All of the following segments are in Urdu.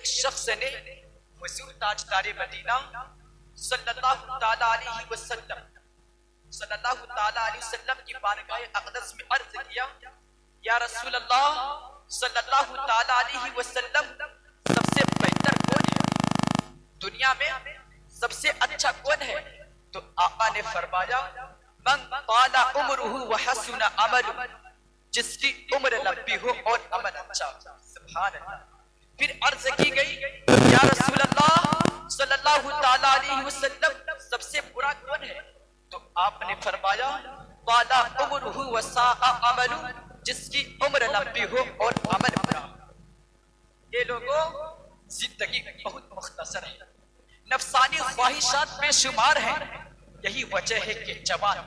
شخص نے حضور تاجدار مدینہ صلی اللہ تعالی علیہ وسلم کی بارگاہ اقدس میں عرض کیا، یا رسول اللہ صلی اللہ تعالی علیہ وسلم، سب سے بہتر کون ہے دنیا میں؟ سب سے اچھا کون ہے؟ تو آقا نے فرمایا، من طال عمرہ وحسن عمل، جس کی عمر لمبی ہو اور عمل اچھا۔ سبحان اللہ۔ پھر عرض کی گئی، یا رسول اللہ صلی اللہ تعالی علیہ وسلم، سب سے برا کون ہے؟ تو آپ نے فرمایا، طال عمرہ وساء عمل، جس کی عمر لمبی ہو اور عمل برا۔ یہ لوگوں، زندگی بہت مختصر ہے، نفسانی خواہشات بے شمار ہیں، یہی وجہ ہے کہ جوان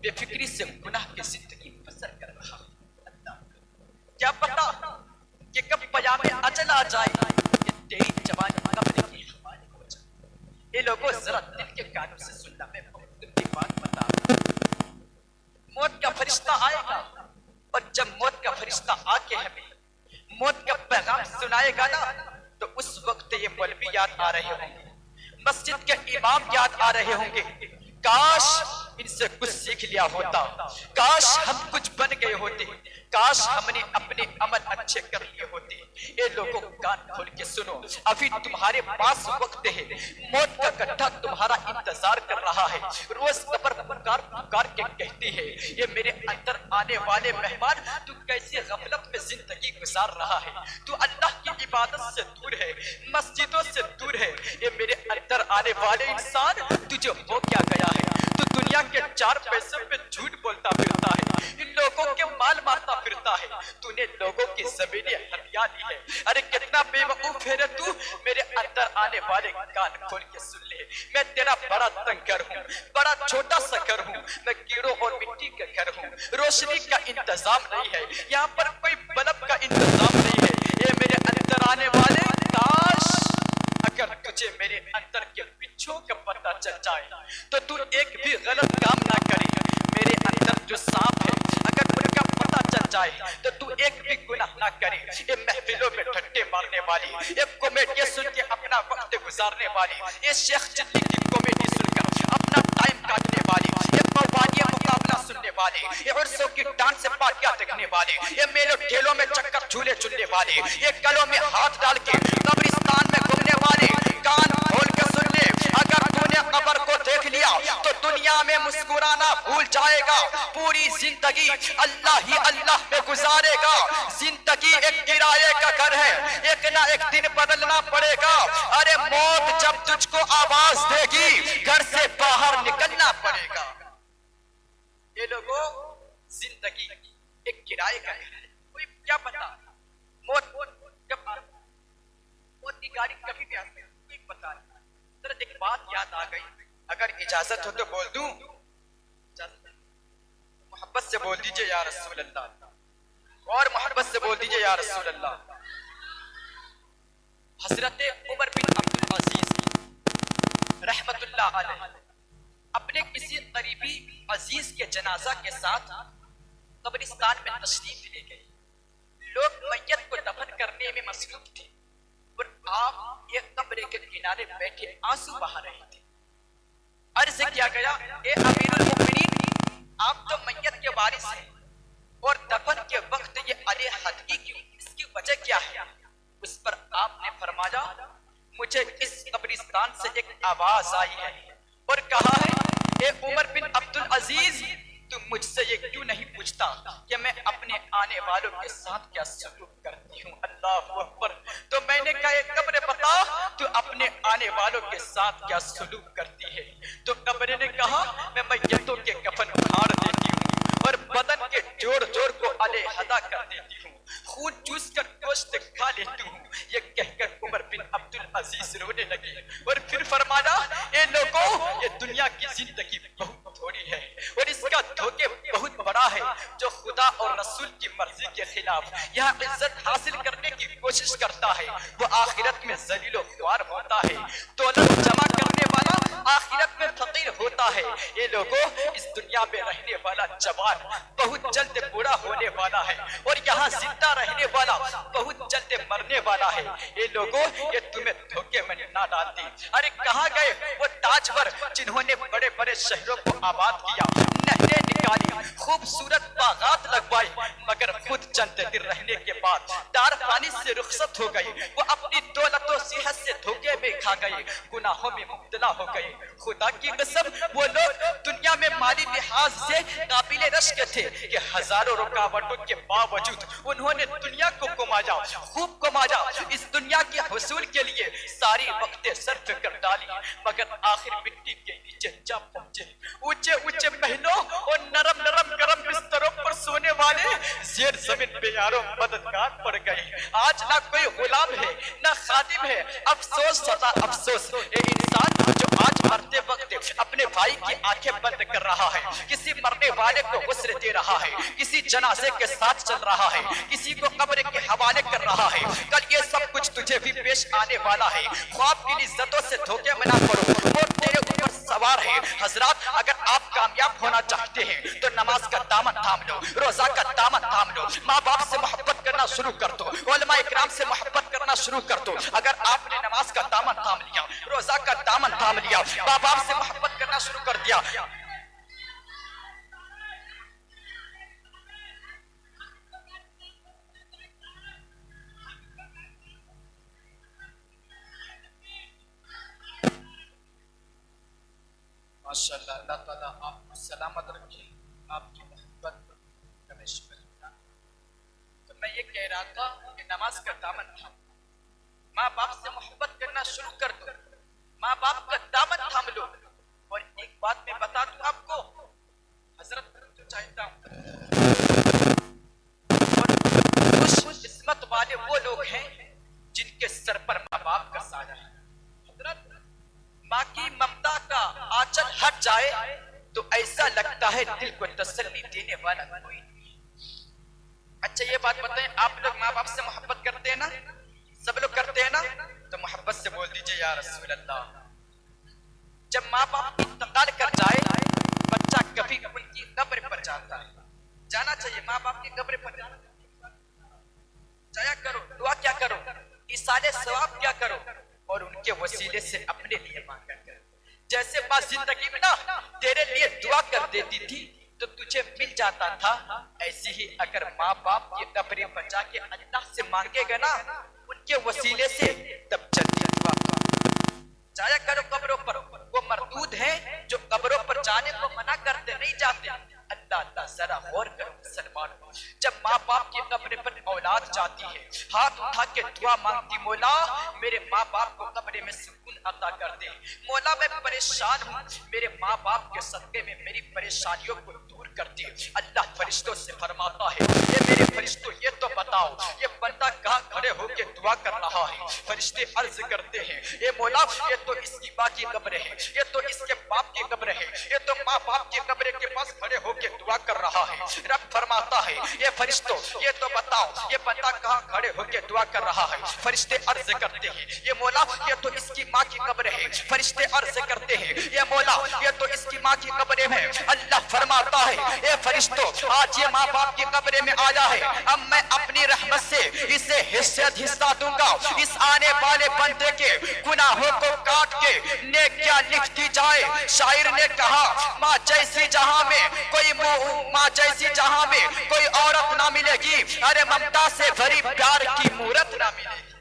بے فکری سے گناہ کی زندگی بسر کر رہا ہے۔ کیا پتا کہ کب پیام اجل آ جائے، کہ تیری جوانی کب دیکھے حوالے ہو جائے۔ یہ لوگوں ذرا دل کے کانوں سے سننا، میں بہت کی بات بتا رہا ہوں۔ موت کا فرشتہ آئے گا، اور جب موت کا فرشتہ آ کے ہمیں موت کا پیغام سنائے گا نا، تو اس وقت یہ مولوی یاد آ رہے ہوں گے، مسجد کے امام یاد آ رہے ہوں گے، کاش ان سے کچھ سیکھ لیا ہوتا، کاش ہم کچھ بن گئے ہوتے، کاش ہم نے اپنے عمل اچھے کر لیے ہوتے۔ اے لوگوں، کان کھول کے سنو، ابھی تمہارے پاس وقت ہے، موت کا گڈھا تمہارا انتظار کر رہا ہے۔ روز قبر پکار پکار کے کہتی ہے، یہ میرے اندر آنے والے مہمان، تو کیسے غفلت میں زندگی گزار رہا ہے، تو اللہ کی عبادت سے دور ہے، مسجدوں سے دور ہے۔ یہ میرے اندر آنے والے انسان، تجھے ہو کیا گیا ہے؟ تو دنیا کے چار پیسوں پہ جھوٹ بولتا پھرتا ہے، ان لوگوں کے مال مارتا پھرتا ہے، تو نے لوگوں کی زمینیں ہتھیا لی ہے۔ ارے کتنا بے وقوف ہے رے تو! میرے اندر آنے والے کان کھول کے سن لے، میں تیرا بڑا تنگ گھر ہوں، بڑا چھوٹا سا گھر ہوں، میں کیڑوں اور مٹی کے گھر ہوں، روشنی کا انتظام نہیں ہے، یہاں پر کوئی بلب کا انتظام نہیں ہے۔ یہ میرے اندر آنے والے، کاش اگر تجھے میرے اندر کے بچھوں کا پتہ چل جائے تو تو ایک بھی غلط کام نہ کرے۔ میرے اندر جو سانپ ہے، اگر ان کا پتہ چل جائے تو تو ایک بھی گناہ نہ کرے۔ یہ محفلوں میں ٹھٹے مارنے والی، یہ کامیڈی سن کے اپنا وقت گزارنے والی، یہ شیخ چلی کی کامیڈی سن کر اپنا ٹائم کاٹنے والی، یہ قوالیاں مقابلہ سننے والے، یہ عرسوں کی ڈانس سے پارٹیاں دیکھنے والے، یہ میلوں ٹھیلوں میں چکر جھولے چلنے والے، یہ گلوں میں ہاتھ ڈال کے قبرستان میں گھومنے والے، کان کھول کے سن لے، اگر تو نے قبر کو دیکھ لیا تو دنیا میں مسکرانا بھول جائے گا، پوری زندگی اللہ ہی اللہ میں گزارے گا۔ زندگی ایک کرائے کا گھر ہے، ایک نہ ایک دن بدلنا پڑے گا۔ ارے موت جب تجھ کو آواز دے گی، گھر سے باہر نکلنا پڑے گا۔ یہ لوگوں، زندگی ایک کرائے کا گھر ہے، کوئی کیا پتا موت کب آ، موت کی گاڑی کبھی بھی آتی ہے، کوئی پتا نہیں۔ ذرا ایک بات یاد آ گئی، اگر اجازت ہو تو بول دوں؟ محبت سے بول دیجئے یا رسول اللہ، اور محبت سے بول دیجئے یا رسول اللہ۔ حضرت عمر بن عبدالعزیز رحمت اللہ علیہ اپنے کسی قریبی عزیز کے جنازہ کے ساتھ قبرستان میں تشریف لے گئے۔ لوگ میت کو دفن کرنے میں مصروف تھے، اور آپ ایک قبر کے کنارے بیٹھے آنسو بہا رہے تھے۔ عرض کیا گیا، اے امیر المؤمنین، آپ تو میت کے وارث ہیں، اور دفن کے وقت یہ علیحدگی کیوں؟ اس کی وجہ کیا ہے؟ اس پر آپ نے فرمایا، مجھے اس قبرستان سے ایک آواز آئی ہے اور کہا ہے، اے عمر بن عبدالعزیز، تم مجھ سے یہ کیوں نہیں پوچھتا کہ میں اپنے آنے والوں کے ساتھ کیا سلوک کرتی ہوں؟ اللہ اکبر۔ تو میں نے کہا، ایک قبر بتا تو اپنے آنے والوں کے ساتھ کیا سلوک کرتی ہے؟ تو قبر نے کہا، میں میتوں کے کفن پھاڑ دیتی ہوں اور بدن کے جوڑ جوڑ کو علیحدہ کر دیتی ہوں، خون چوس کر گوشت کھا لیتی ہوں۔ یہ کہہ کر عمر بن عبدالعزیز رونے لگے اور پھر فرمایا، اے لوگوں، یہ دنیا کی زندگی بہت تھوڑی ہے، اور اس کا دھوکے بہت بڑا ہے۔ جو خدا اور رسول کی مرضی کے خلاف یہاں عزت حاصل کرنے کی کوشش کرتا ہے، وہ آخرت میں ذلیل و خوار ہوتا ہے۔ دولت جمع کرنے والا آخرت میں فقیر ہوتا ہے۔ یہ لوگوں اس دنیا میں رہنے والا جوان بہت جلد بوڑھا ہونے والا ہے، اور یہاں زندہ رہنے والا بہت جلد مرنے والا ہے۔ یہ لوگوں یہ تمہیں دھوکے میں نہ ڈالتی۔ ارے کہاں گئے وہ تاجور جنہوں نے بڑے بڑے شہروں کو آباد کیا، نہریں نکالی، خوبصورت باغات لگوائی، مگر خود چند دن رہنے کے بعد دار پانی سے رخصت ہو گئی۔ وہ اپنی دولت و صحت سے دھوکے میں کھا گئے، گناہوں میں مبتلا ہو گئے۔ خدا کی قسم وہ لوگ دنیا میں مالی لحاظ سے قابل رشک تھے کہ ہزاروں رکاوٹوں کے باوجود انہوں نے دنیا کو کمایا، خوب کمایا، اس دنیا کے حصول کے لیے ساری وقت صرف کر ڈالی، مگر آخر مٹی کے نیچے جا پہنچے۔ اونچے اونچے محلوں اور نرم نرم گرم بستروں پر سونے والے زیر زمین بے یاروں مددگار پڑ گئے۔ آج نہ کوئی غلام ہے نہ خادم ہے، افسوس سزا افسوس۔ اے انسان جو آج مرتے وقت اپنے بھائی کی آنکھیں بند کر رہا ہے، کسی مرنے والے کو غسل دے رہا ہے، کسی جنازے کے ساتھ چل رہا ہے، کسی کو قبر کے حوالے کر رہا ہے، کل یہ سب کچھ تجھے بھی پیش آنے والا ہے۔ خواب کی لذتوں سے دھوکے میں نہ پڑو، وہ تیرے اوپر سوار ہے۔ حضرات اگر آپ کامیاب ہونا چاہتے ہیں تو نماز کا دامن تھام لو، روزہ کا دامن تھام لو، ماں باپ سے محبت کرنا شروع کر دو، علماء اکرام سے محبت کرنا شروع کر دو۔ اگر آپ نے نماز کا دامن تھام لیا، روزہ کا دامن تھام لیا، ماں باپ سے محبت کرنا شروع کر دیا، ماشاءاللہ اللہ تعالیٰ آپ کو سلامت رکھے، آپ کی محبت ہمیشہ بنا۔ تو میں یہ کہہ رہا تھا کہ نماز کا دامن تھام، ماں باپ سے محبت کرنا شروع کر دو، ماں باپ کا دامن تھام لو۔ اور ایک بات میں بتا دوں آپ کو، حضرت تو چاہتا ہوں، اور خوش قسمت والے وہ لوگ ہیں جن کے سر پر ماں باپ کا سایہ ہے۔ حضرت ماں کی ممتا کا آنچل ہٹ جائے تو ایسا لگتا ہے دل کو تسلی دینے والا کوئی نہیں۔ اچھا یہ بات بتائیں، آپ لوگ ماں باپ سے محبت کرتے ہیں نا؟ سب لوگ کرتے ہیں نا؟ تو محبت سے بول دیجئے یا رسول اللہ۔ جب ماں باپ انتقال کر جائے، بچہ کبھی ان کی قبر پر جاتا ہے، جانا چاہیے ماں باپ کی قبر پر جایا کرو، دعا کیا کرو، ایصال ثواب کیا کرو، اور ان کے وسیلے سے اپنے لیے مانگا کرو۔ جیسے ماں زندگی میں نا تیرے لیے دعا کر دیتی تھی تو تجھے مل جاتا تھا، ایسی ہی اگر ماں باپ کی قبر پر جا کے اللہ سے مانگے گا نا ان کے وسیلے سے، تب جلدی دعا جایا کرو قبروں پر۔ وہ مردود ہیں جو قبروں پر جانے کو منع کرتے نہیں جاتے۔ اللہ ذرا غور کرو مسلمان، جب ماں باپ کی قبر پر اولاد جاتی ہے، ہاتھ اٹھا کے دعا مانگتی، مولا میرے ماں باپ کو قبر میں سکون عطا کر دے، مولا میں پریشان ہوں، میرے ماں باپ کے صدقے میں میری پریشانیوں کو دور کر دے۔ اللہ فرشتوں سے فرماتا ہے، یہ میرے فرشتوں یہ تو بتاؤ یہ بندہ کہاں کھڑے ہو کے دعا کر رہا ہے؟ فرشتے عرض کرتے ہیں، اے مولا یہ تو اس کی ماں کی قبر ہے، یہ تو اس کے باپ کی قبر ہے، یہ تو ماں باپ کی قبر کے پاس کھڑے ہو کے دعا کر رہا ہے۔ رب فرماتا ہے، یہ فرشتوں یہ تو بتاؤ یہ بندہ کہاں کھڑے ہو کے دعا کر رہا ہے؟ فرشتے عرض کرتے ہیں، یہ مولا یہ تو اس کی ماں کی قبر ہے۔ فرشتے عرض کرتے ہیں، یہ مولا یہ تو اس کی ماں کی قبر ہے۔ اللہ فرماتا ہے، اے فرشتوں آج یہ ماں باپ کی قبر میں آیا ہے، اب میں اپنی رحمت سے اسے حصہ دوں گا، اس آنے والے بندے کے گناہوں کو کاٹ کے نیکیاں لکھ دی جائے۔ شاعر نے کہا، ماں جیسی جہاں میں کوئی عورت نہ ملے گی، ارے ممتا سے بھری پیار کی مورت نہ ملے گی۔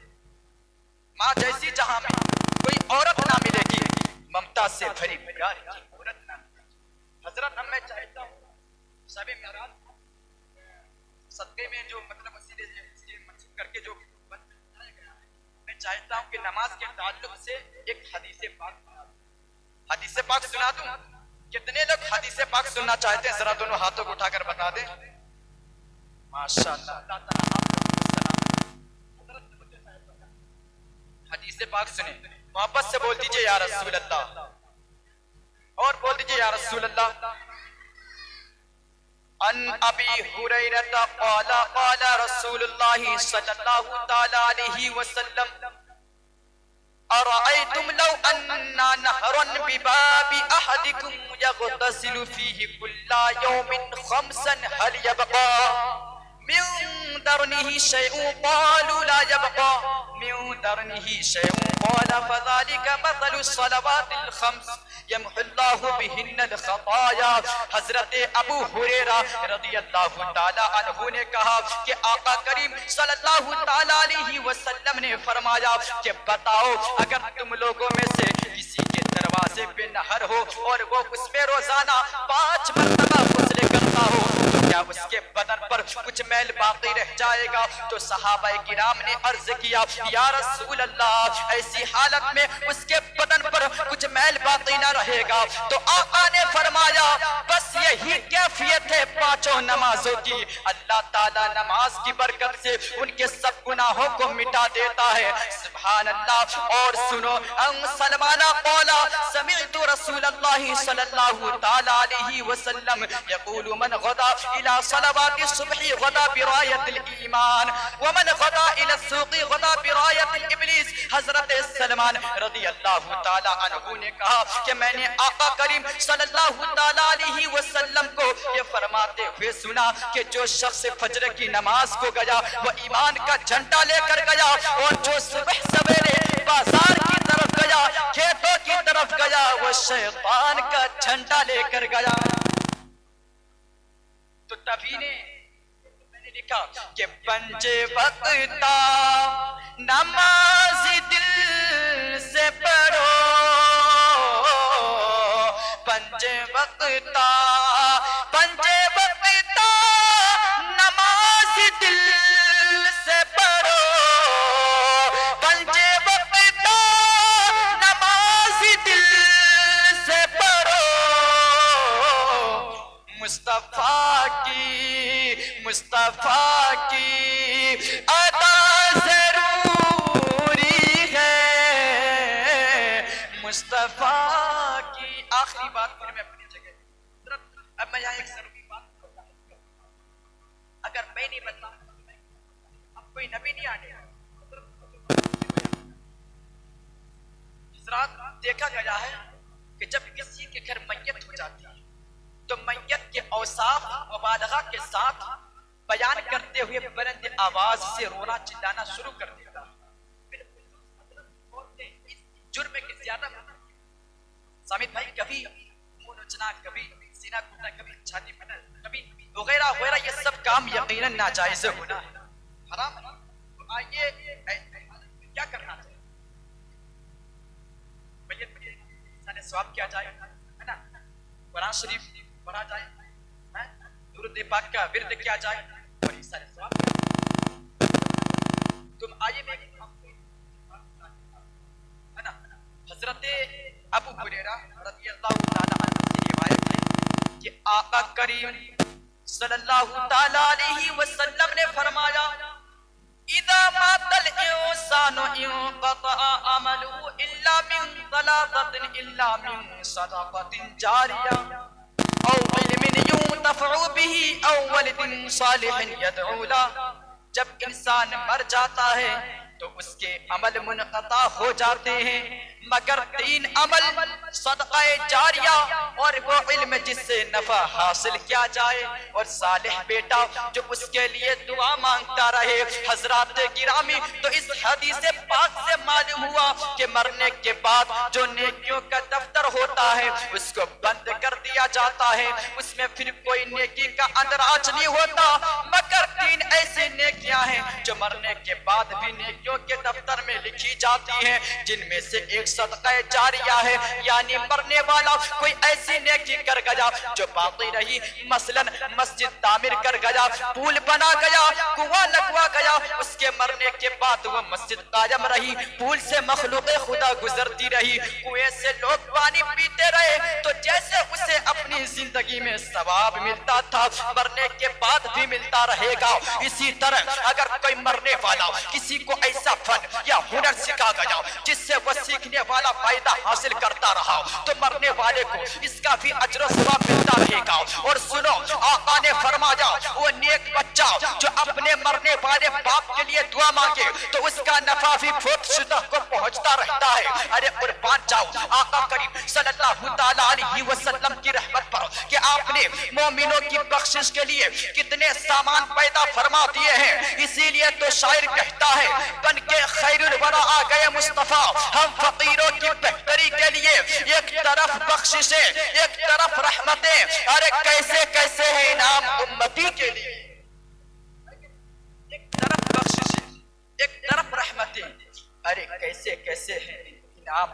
ماں جیسی جہاں میں کوئی عورت نہ ملے گی، ممتا سے بھری پیار کی مورت نہ ملے گی۔ حضرت میں چاہتا ہوں سبھی مہران صدقے میں جو مطلب وسیلے منسوخ کر کے جو بنایا گیا ہے، میں چاہتا ہوں کہ نماز کے تعلق سے ایک حدیث پاک سنا دوں۔ کتنے لوگ حدیث پاک سننا چاہتے ہیں؟ ذرا دونوں ہاتھوں کو اٹھا کر بتا دیں۔ ماشاءاللہ اللہ تعالیٰ حدیث پاک سنیں، محبت سے بول دیجئے یا رسول اللہ، اور بول دیجئے یا رسول اللہ۔ ان ابی ہریرہ قال قال رسول اللہ صلی اللہ تعالی علیہ وسلم ارأیتم لو ان أن نهرا بباب أحدكم يغتسل فيه كل يوم 5 هل يبقى من درنه شيء؟ قالوا لا يبقى من درنه شيء. قال فذلك مثل الصلوات الخمس يمحو الله بهن الخطايا. حضرت ابو ہریرہ رضی اللہ تعالی عنہ نے کہا کہ آقا کریم صلی اللہ تعالی علیہ وسلم نے فرمایا کہ بتاؤ اگر تم لوگوں میں سے کسی کے دروازے پہ نہر ہو اور وہ اس میں روزانہ 5 مرتبہ غسل کرتا ہو تو کیا اس کے بدن پر کچھ میل باقی رہ جائے گا؟ تو صحابہ کرام نے عرض کیا یا رسول اللہ ایسی حالت میں اس کے بدن پر کچھ میل باقی نہ رہے گا. تو آقا نے فرمایا بس یہی کیفیت ہے 5 نمازوں کی. اللہ تعالیٰ نماز کی برکت سے ان کے سب گناہوں کو مٹا دیتا ہے. سبحان اللہ. اور سنو ان سلمان قولا سمعت رسول اللہ صلی اللہ تعالی علیہ وسلم یقول من غدا الى صلوات الصبح غدا برایت الایمان ومن غدا الى السوق غدا برایت الابلیس. حضرت سلمان رضی اللہ تعالی عنہ نے کہا کہ میں نے آقا کریم صلی اللہ تعالی علیہ وسلم کو یہ فرماتے ہوئے سنا کہ جو شخص فجر کی نماز کو گیا وہ ایمان کا جھنڈا لے کر گیا، اور جو صبح سویرے بازار کی طرف گیا، کھیتوں کی طرف گیا، وہ شیطان کا جھنڈا لے کر گیا. تو تبھی میں نے لکھا کہ پنج وقتا نماز دل سے پڑھو، پنج وقتا نماز دل سے پڑھو، پنج وقتا نماز دل سے پڑھو. مصطفیٰ کی ادا ضروری ہے، مصطفیٰ کی. آخری بات پھر میں اپنی جگہ. اب میں یہاں ایک ضروری بات اگر میں نہیں بتلا اب کوئی نبی نہیں آنے. حضرات دیکھا گیا ہے کہ جب کسی کے گھر میت ہو جاتی ہے تو میت کے اوصاف مبالغہ کے ساتھ بیان کرتے ہوئے بلند آواز سے رونا چلانا شروع کر دیتا ہے. جرم کے زیادہ سامد بھائی کبھی منہ نوچنا، کبھی سینہ کھولنا، کبھی چھاتی پھٹنا، کبھی وغیرہ وغیرہ، یہ سب کام یقیناً ناجائز گناہ ہے، حرام ہے. تو آئیے کیا کرنا چاہیے؟ میت پہ انسان ثواب کیا جائے ہے نا، قرآن شریف پڑھا جائے، درود پاک کا ورد کیا جائے اور یہ سارے ثواب. تم آئیے میں ہے نا. حضرت ابو ہریرہ رضی اللہ تعالی عنہ سے روایت ہے کہ آقا کریم صلی اللہ تعالی علیہ وسلم نے فرمایا اذا مات الانسان انقطع عمله الا من ثلاثه الا من صدقه جاريه او علم ينتفع به او ولد صالح يدعو له. جب انسان مر جاتا ہے تو اس کے عمل منقطع ہو جاتے ہیں مگر 3 عمل، صدقہ جاریہ اور وہ علم جس سے نفع حاصل کیا جائے، اور صالح بیٹا جو اس کے لیے دعا مانگتا رہے. حضرات گرامی تو اس حدیث پاک سے معلوم ہوا کہ مرنے کے بعد جو نیکیوں کا دفتر ہوتا ہے اس کو بند کر دیا جاتا ہے، اس میں پھر کوئی نیکی کا اندراج نہیں ہوتا مگر 3 ایسی نیکیاں ہیں جو مرنے کے بعد بھی نیکیوں کے دفتر میں لکھی جاتی ہیں، جن میں سے ایک صدقہ جاریہ ہے، یعنی مرنے والا کوئی ایسی نیکی کر گیا جو باقی رہی. مثلا مسجد تعمیر کر گیا، پول بنا گیا، کنواں لگوا گیا، اس کے مرنے کے بعد وہ مسجد قائم رہی، پول سے مخلوق خدا گزرتی رہی، کنویں سے لوگ پانی پیتے رہے، تو جیسے اسے اپنی زندگی میں ثواب ملتا تھا مرنے کے بعد بھی ملتا رہے گا. اسی طرح اگر کوئی مرنے والا کسی کو ایسا فن یا ہنر سکھا گیا جس سے وہ سیکھنے والا فائدہ حاصل کرتا رہا تو مرنے والے کو اس کا بھی اجر و ثواب ملتا رہے گا. اور سنو آقا نے فرمایا وہ نیک بچہ جو اپنے مرنے والے باپ کے لیے دعا مانگے تو اس کا نفع بھی فوت شدہ کو پہنچتا ہوتا رہتا ہے. ارے قربان جاؤ آقا کریم صلی اللہ تعالی علیہ وسلم کی رحمت پر کہ آپ نے مومنوں کی بخشش کے لیے کتنے سامان پیدا فرما دیے ہیں. اسی لیے تو شاعر کہتا ہے بن کے خیر الورا آ گئے مصطفیٰ ہم فقیروں کی بہتری کے لیے. ایک طرف بخششیں ایک طرف رحمتیں. ارے کیسے کیسے ہیں انعام امتی کے لیے. ایک طرف بخششیں ایک طرف رحمتیں. ارے کیسے کیسے ہیں انعام